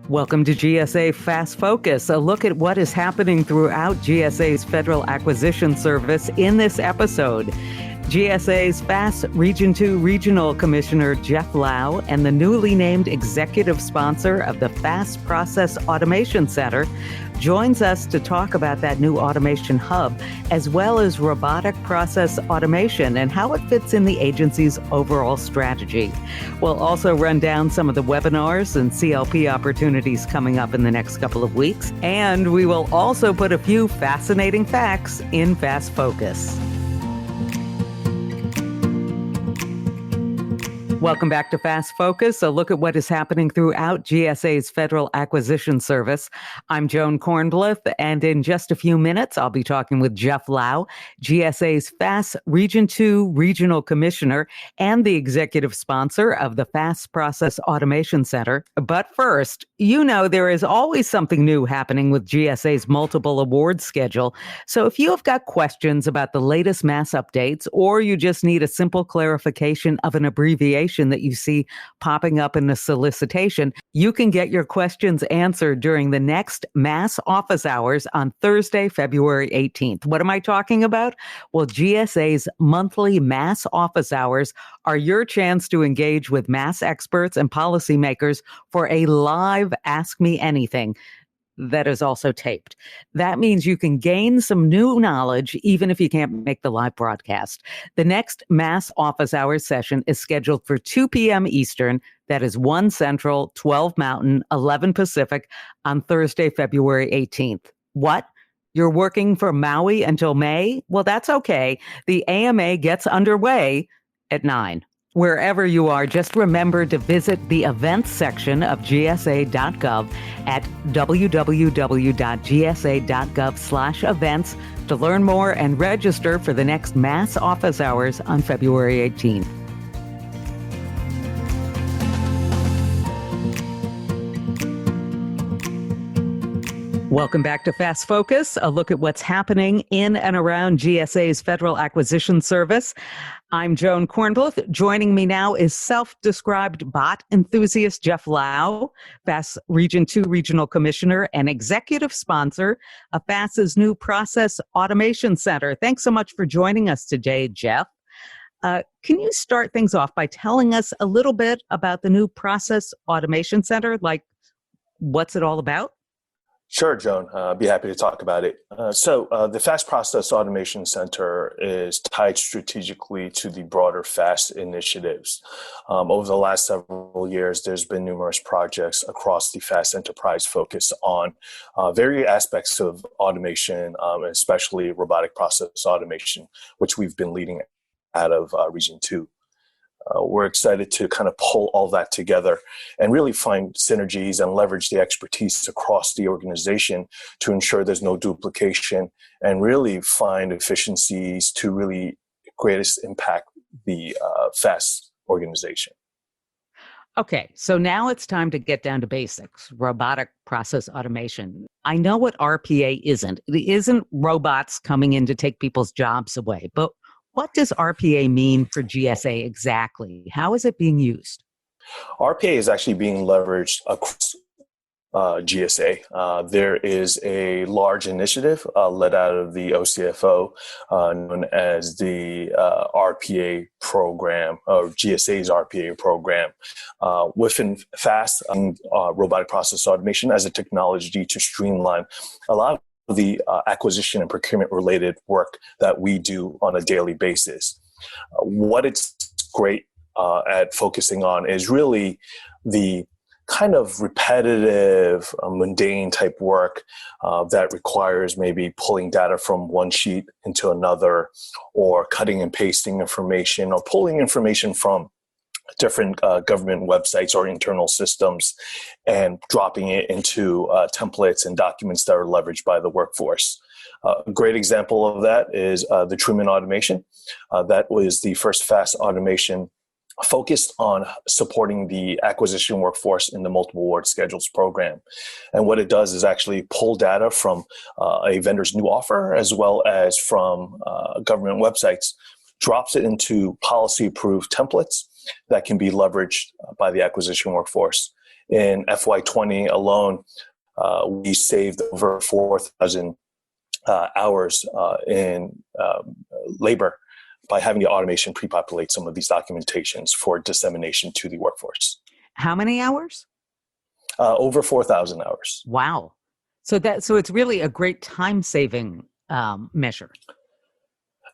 Welcome to GSA FAS Focus, a look at what is happening throughout GSA's Federal Acquisition Service in this episode. GSA's FAS Region 2 Regional Commissioner Jeff Lau and the newly named executive sponsor of the FAS Process Automation Center joins us to talk about that new automation hub, as well as robotic process automation and how it fits in the agency's overall strategy. We'll also run down some of the webinars and CLP opportunities coming up in the next couple of weeks, and we will also put a few fascinating facts in FAS Focus. Welcome back to FAS Focus, a look at what is happening throughout GSA's Federal Acquisition Service. I'm Joan Kornbluth, and in just a few minutes, I'll be talking with Jeff Lau, GSA's FAS Region 2 Regional Commissioner and the executive sponsor of the FAS Process Automation Center. But first, you know there is always something new happening with GSA's multiple awards schedule. So if you have got questions about the latest MAS updates, or you just need a simple clarification of an abbreviation that you see popping up in the solicitation, you can get your questions answered during the next MAS office hours on Thursday, February 18th. What am I talking about? Well, GSA's monthly MAS office hours are your chance to engage with MAS experts and policymakers for a live Ask Me Anything that is also taped. That means you can gain some new knowledge even if you can't make the live broadcast. The next MAS office hours session is scheduled for 2 p.m. Eastern. That is 1 Central, 12 Mountain, 11 Pacific on Thursday, February 18th. What? You're working for Maui until May? Well, that's okay. The AMA gets underway at 9. Wherever you are, just remember to visit the events section of gsa.gov at www.gsa.gov/events to learn more and register for the next MAS office hours on February 18th. Welcome back to FAS Focus, a look at what's happening in and around GSA's Federal Acquisition Service. I'm Joan Kornbluth. Joining me now is self-described bot enthusiast Jeff Lau, FAS Region 2 Regional Commissioner and executive sponsor of FAS's new Process Automation Center. Thanks so much for joining us today, Jeff. Can you start things off by telling us a little bit about the new Process Automation Center? Like, what's it all about? Sure, Joan. I'd be happy to talk about it. The FAS Process Automation Center is tied strategically to the broader FAS initiatives. Over the last several years, there's been numerous projects across the FAS enterprise focused on various aspects of automation, especially robotic process automation, which we've been leading out of Region 2. We're excited to kind of pull all that together and really find synergies and leverage the expertise across the organization to ensure there's no duplication and really find efficiencies to really greatest impact the FAS organization. Okay, so now it's time to get down to basics, robotic process automation. I know what RPA isn't. It isn't robots coming in to take people's jobs away, but what does RPA mean for GSA exactly? How is it being used? RPA is actually being leveraged across GSA. There is a large initiative led out of the OCFO known as the RPA program, or GSA's RPA program, within FAS, robotic process automation as a technology to streamline a lot of the acquisition and procurement related work that we do on a daily basis. What it's great at focusing on is really the kind of repetitive, mundane type work that requires maybe pulling data from one sheet into another, or cutting and pasting information, or pulling information from different government websites or internal systems and dropping it into templates and documents that are leveraged by the workforce. A great example of that is the Truman automation. That was the first FAS automation focused on supporting the acquisition workforce in the multiple award schedules program. And what it does is actually pull data from a vendor's new offer as well as from government websites, drops it into policy approved templates that can be leveraged by the acquisition workforce. In FY20 alone, we saved over 4,000 hours in labor by having the automation pre-populate some of these documentations for dissemination to the workforce. How many hours? Over 4,000 hours. Wow. So it's really a great time-saving measure.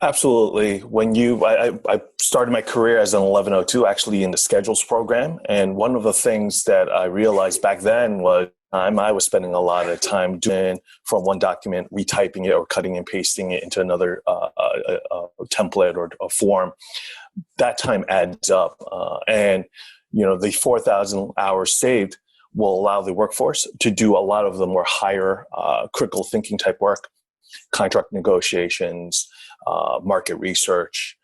Absolutely. I started my career as an 1102 actually in the schedules program. And one of the things that I realized back then was I was spending a lot of time doing from one document, retyping it or cutting and pasting it into another template or a form. That time adds up. And the 4,000 hours saved will allow the workforce to do a lot of the more higher critical thinking type work, contract negotiations, market research,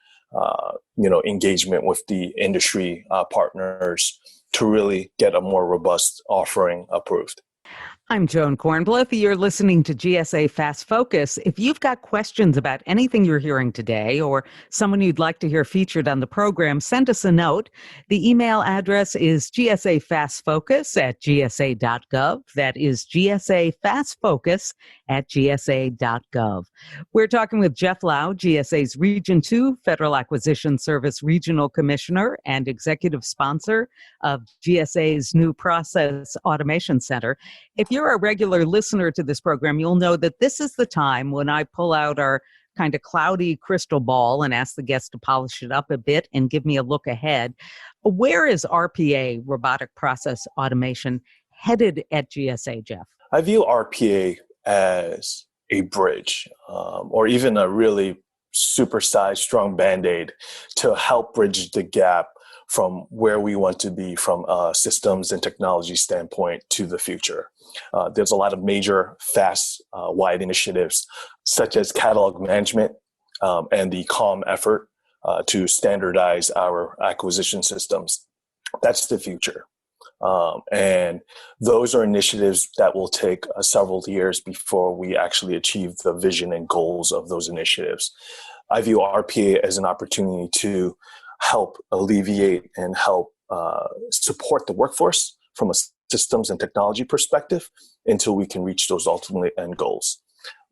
engagement with the industry partners to really get a more robust offering approved. I'm Joan Kornbluth. You're listening to GSA FAS Focus. If you've got questions about anything you're hearing today or someone you'd like to hear featured on the program, send us a note. The email address is gsafastfocus@gsa.gov. That is gsafastfocus@gsa.gov. We're talking with Jeff Lau, GSA's Region 2 Federal Acquisition Service Regional Commissioner and Executive Sponsor of GSA's new Process Automation Center. If you're a regular listener to this program, you'll know that this is the time when I pull out our kind of cloudy crystal ball and ask the guests to polish it up a bit and give me a look ahead. Where is RPA, robotic process automation, headed at GSA, Jeff? I view RPA as a bridge or even a really supersized, strong Band-Aid to help bridge the gap from where we want to be from a systems and technology standpoint to the future. There's a lot of major FAS-wide initiatives, such as catalog management and the CALM effort to standardize our acquisition systems. That's the future. And those are initiatives that will take several years before we actually achieve the vision and goals of those initiatives. I view RPA as an opportunity to help alleviate and help support the workforce from a systems and technology perspective until we can reach those ultimate end goals.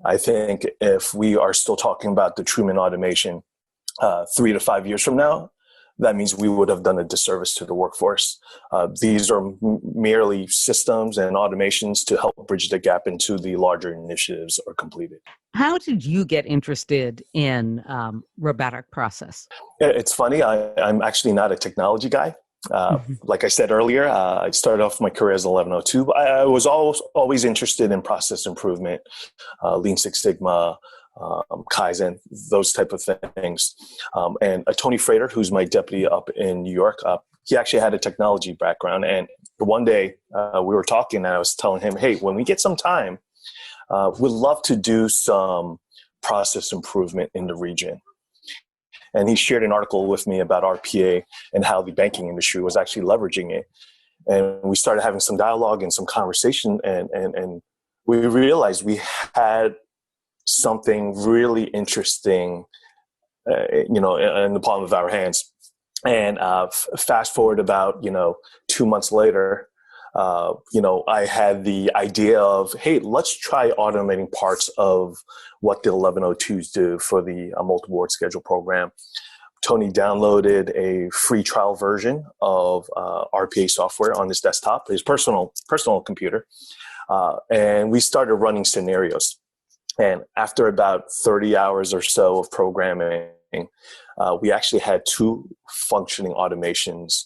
I think if we are still talking about the Truman automation 3 to 5 years from now, that means we would have done a disservice to the workforce. These are merely systems and automations to help bridge the gap until the larger initiatives are completed. How did you get interested in robotic process? It's funny. I'm actually not a technology guy. Like I said earlier, I started off my career as an 1102, but I was always interested in process improvement, Lean Six Sigma, Kaizen, those type of things. And Tony Frater, who's my deputy up in New York, he actually had a technology background. And one day we were talking and I was telling him, hey, when we get some time, we'd love to do some process improvement in the region. And he shared an article with me about RPA and how the banking industry was actually leveraging it. And we started having some dialogue and some conversation. And we realized we had something really interesting, in the palm of our hands. And fast forward about, 2 months later, I had the idea of, hey, let's try automating parts of what the 1102s do for the multiple award schedule program. Tony downloaded a free trial version of RPA software on his desktop, his personal computer, and we started running scenarios. And after about 30 hours or so of programming, we actually had 2 functioning automations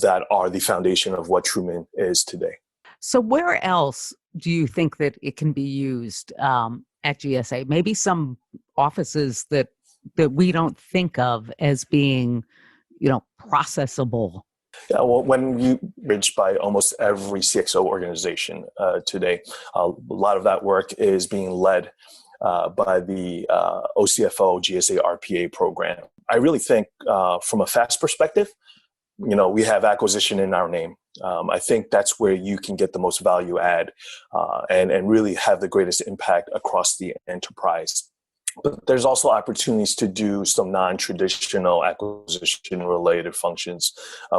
that are the foundation of what Truman is today. So where else do you think that it can be used at GSA? Maybe some offices that we don't think of as being, processable. Yeah, well, when you reached by almost every CXO organization today, a lot of that work is being led by the OCFO GSA RPA program. I really think from a FAS perspective, we have acquisition in our name. I think that's where you can get the most value add and really have the greatest impact across the enterprise. But there's also opportunities to do some non-traditional acquisition-related functions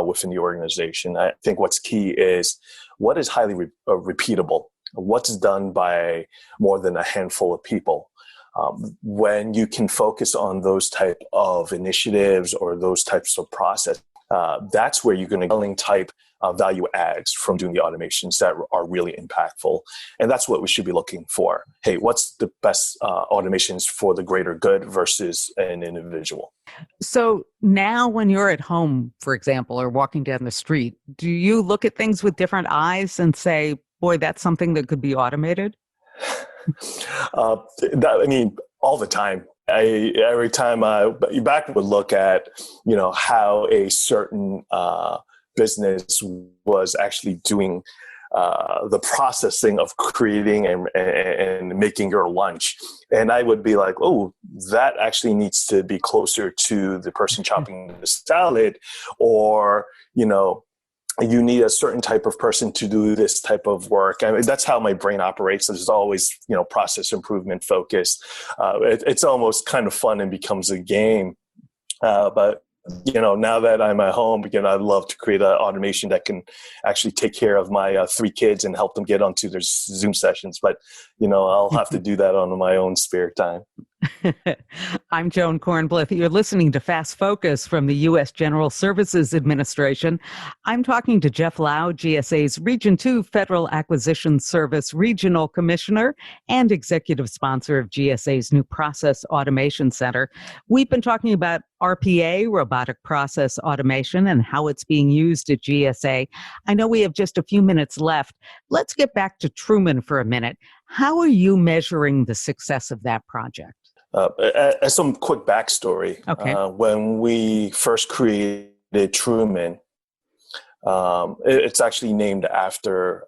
within the organization. I think what's key is what is highly repeatable, what's done by more than a handful of people. When you can focus on those type of initiatives or those types of process, that's where you're going to get type value adds from doing the automations that are really impactful. And that's what we should be looking for. Hey, what's the best automations for the greater good versus an individual? So now when you're at home, for example, or walking down the street, do you look at things with different eyes and say, boy, that's something that could be automated? All the time. Every time you back would look at, how a certain business was actually doing the processing of creating and making your lunch. And I would be like, oh, that actually needs to be closer to the person chopping the salad, or, you need a certain type of person to do this type of work. I mean, that's how my brain operates. There's always, process improvement focus. It's almost kind of fun and becomes a game. But now that I'm at home, I'd love to create an automation that can actually take care of my 3 kids and help them get onto their Zoom sessions. But, I'll have to do that on my own spare time. I'm Joan Kornblith. You're listening to FAS Focus from the U.S. General Services Administration. I'm talking to Jeff Lau, GSA's Region 2 Federal Acquisition Service Regional Commissioner and Executive Sponsor of GSA's new Process Automation Center. We've been talking about RPA, robotic process automation, and how it's being used at GSA. I know we have just a few minutes left. Let's get back to Truman for a minute. How are you measuring the success of that project? As some quick backstory, okay. When we first created Truman, it's actually named after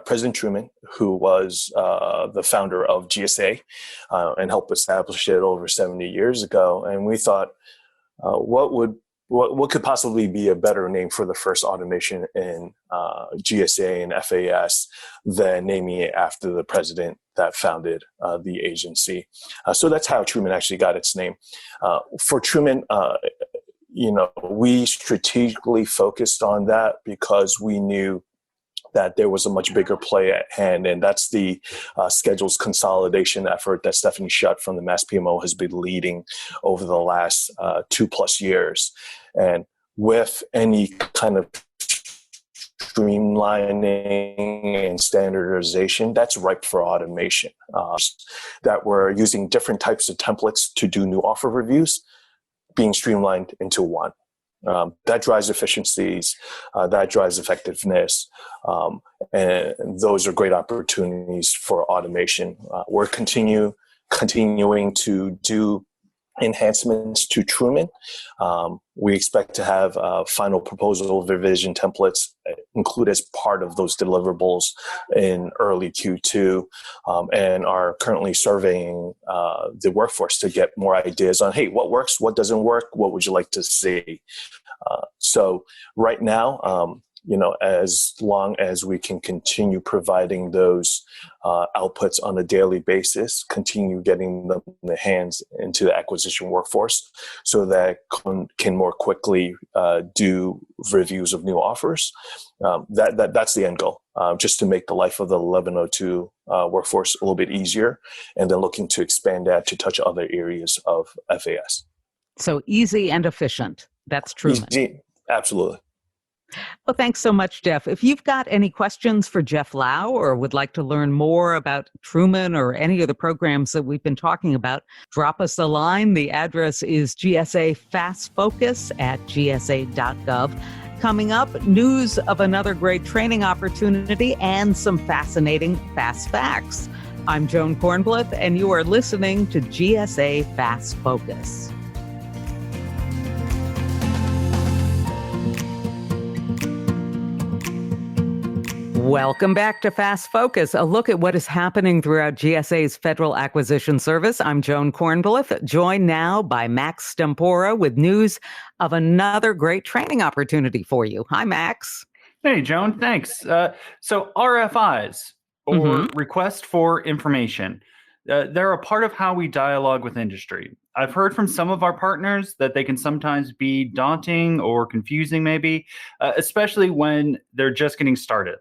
President Truman, who was the founder of GSA and helped establish it over 70 years ago. And we thought, what could possibly be a better name for the first automation in GSA and FAS than naming it after the president that founded the agency? So that's how Truman actually got its name. For Truman, we strategically focused on that because we knew that there was a much bigger play at hand, and that's the schedules consolidation effort that Stephanie Schutt from the Mass PMO has been leading over the last 2+ years. And with any kind of streamlining and standardization, that's ripe for automation. That we're using different types of templates to do new offer reviews, being streamlined into one. That drives efficiencies, that drives effectiveness, and those are great opportunities for automation. We're continuing to do enhancements to Truman. We expect to have final proposal revision templates include as part of those deliverables in early Q2, and are currently surveying the workforce to get more ideas on, hey, what works, what doesn't work, what would you like to see? So right now, as long as we can continue providing those outputs on a daily basis, continue getting them in the hands into the acquisition workforce so that can more quickly do reviews of new offers, that's the end goal, just to make the life of the 1102 workforce a little bit easier, and then looking to expand that to touch other areas of FAS. So easy and efficient. That's Truman. Easy, absolutely. Well, thanks so much, Jeff. If you've got any questions for Jeff Lau or would like to learn more about Truman or any of the programs that we've been talking about, drop us a line. The address is GSA FAS Focus at gsa.gov. Coming up, news of another great training opportunity and some fascinating FAS facts. I'm Joan Kornblith, and you are listening to GSA FAS Focus. Welcome back to FAS Focus, a look at what is happening throughout GSA's Federal Acquisition Service. I'm Joan Kornblith, joined now by Max Stempora with news of another great training opportunity for you. Hi, Max. Hey, Joan, thanks. So RFIs, or Request for Information. They're a part of how we dialogue with industry. I've heard from some of our partners that they can sometimes be daunting or confusing, maybe, especially when they're just getting started.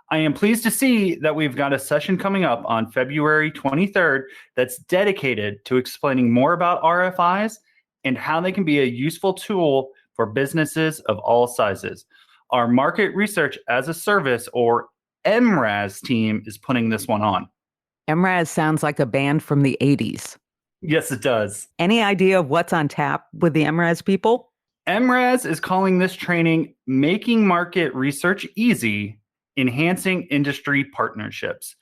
I am pleased to see that we've got a session coming up on February 23rd that's dedicated to explaining more about RFIs and how they can be a useful tool for businesses of all sizes. Our Market Research as a Service, or MRAS team, is putting this one on. MRAS sounds like a band from the 80s. Yes, it does. Any idea of what's on tap with the MRAS people? MRAS is calling this training Making Market Research Easy, Enhancing Industry Partnerships.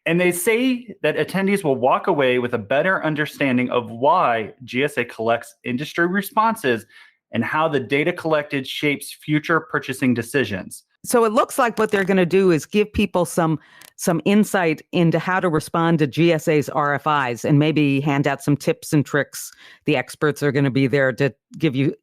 And they say that attendees will walk away with a better understanding of why GSA collects industry responses and how the data collected shapes future purchasing decisions. So it looks like what they're going to do is give people some insight into how to respond to GSA's RFIs and maybe hand out some tips and tricks. The experts are going to be there to give you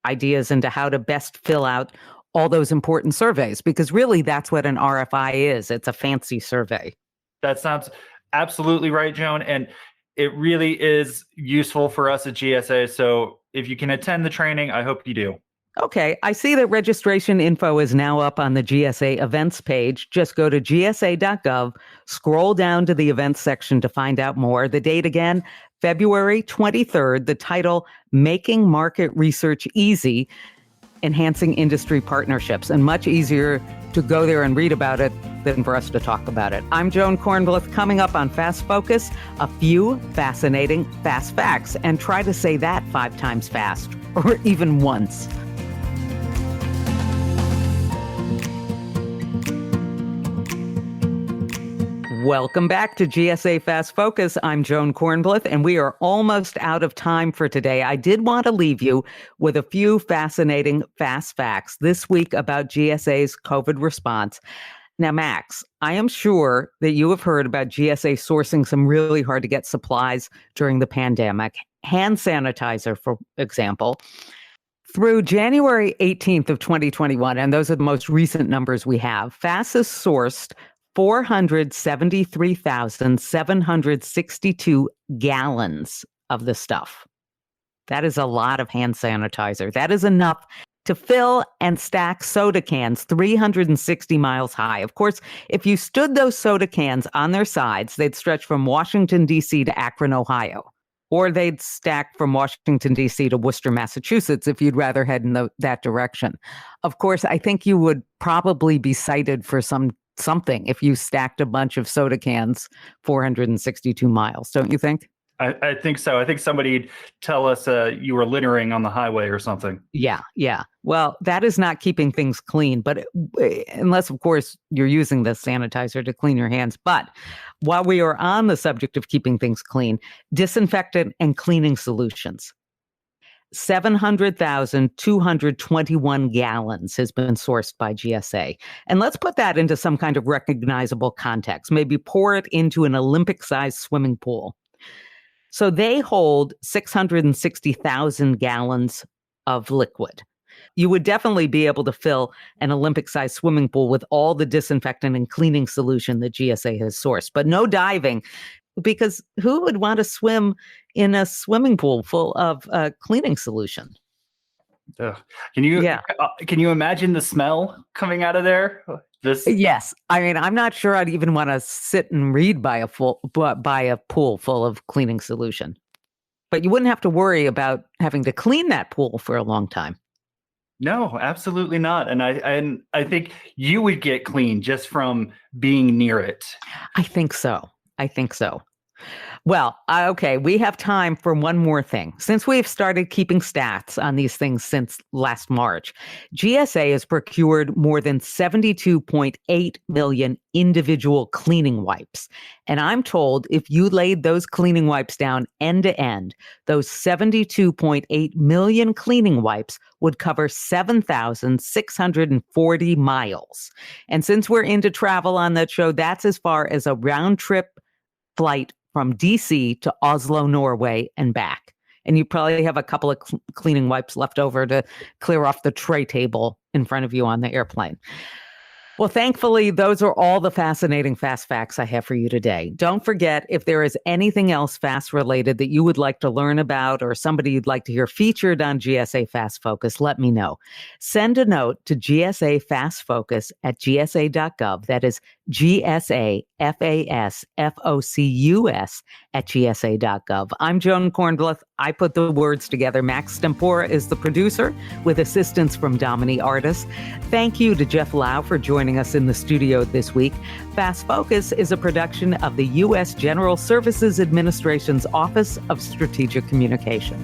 ideas into how to best fill out all those important surveys, because really that's what an RFI is. It's a fancy survey. That sounds absolutely right, Joan. And it really is useful for us at GSA. So if you can attend the training, I hope you do. Okay, I see that registration info is now up on the GSA events page. Just go to gsa.gov, scroll down to the events section to find out more. The date again, February 23rd, the title, Making Market Research Easy, Enhancing Industry Partnerships, and much easier to go there and read about it than for us to talk about it. I'm Joan Kornbluth. Coming up on FAS Focus, a few fascinating FAS facts, and try to say that 5 times fast, or even once. Welcome back to GSA FAS Focus. I'm Joan Kornbluth, and we are almost out of time for today. I did want to leave you with a few fascinating FAS facts this week about GSA's COVID response. Now, Max, I am sure that you have heard about GSA sourcing some really hard to get supplies during the pandemic. Hand sanitizer, for example. Through January 18th of 2021, and those are the most recent numbers we have, FAS has sourced 473,762 gallons of the stuff. That is a lot of hand sanitizer. That is enough to fill and stack soda cans 360 miles high. Of course, if you stood those soda cans on their sides, they'd stretch from Washington, D.C. to Akron, Ohio. Or they'd stack from Washington, D.C. to Worcester, Massachusetts, if you'd rather head in that direction. Of course, I think you would probably be cited for something if you stacked a bunch of soda cans 462 miles, don't you think? I think so. I think somebody'd tell us you were littering on the highway or something. Yeah. Well, that is not keeping things clean, but unless, of course, you're using the sanitizer to clean your hands. But while we are on the subject of keeping things clean, disinfectant and cleaning solutions. 700,221 gallons has been sourced by GSA. And let's put that into some kind of recognizable context. Maybe pour it into an Olympic-sized swimming pool. So they hold 660,000 gallons of liquid. You would definitely be able to fill an Olympic-sized swimming pool with all the disinfectant and cleaning solution that GSA has sourced, but no diving, because who would want to swim in a swimming pool full of cleaning solution? Can you imagine the smell coming out of there? Yes. I mean, I'm not sure I'd even want to sit and read by a pool full of cleaning solution. But you wouldn't have to worry about having to clean that pool for a long time. No, absolutely not. And I think you would get clean just from being near it. I think so. Well, okay, we have time for one more thing. Since we've started keeping stats on these things since last March, GSA has procured more than 72.8 million individual cleaning wipes. And I'm told if you laid those cleaning wipes down end to end, those 72.8 million cleaning wipes would cover 7,640 miles. And since we're into travel on that show, that's as far as a round trip flight from DC to Oslo, Norway, and back. And you probably have a couple of cleaning wipes left over to clear off the tray table in front of you on the airplane. Well, thankfully, those are all the fascinating FAST facts I have for you today. Don't forget, if there is anything else FAST related that you would like to learn about or somebody you'd like to hear featured on GSA FAST Focus, let me know. Send a note to GSA FAST Focus at gsa.gov. That is GSA FAS FOCUS at gsa.gov. I'm Joan Kornbluth. I put the words together. Max Stempora is the producer with assistance from Domini Artis. Thank you to Jeff Lau for joining us in the studio this week. FAST Focus is a production of the U.S. General Services Administration's Office of Strategic Communication.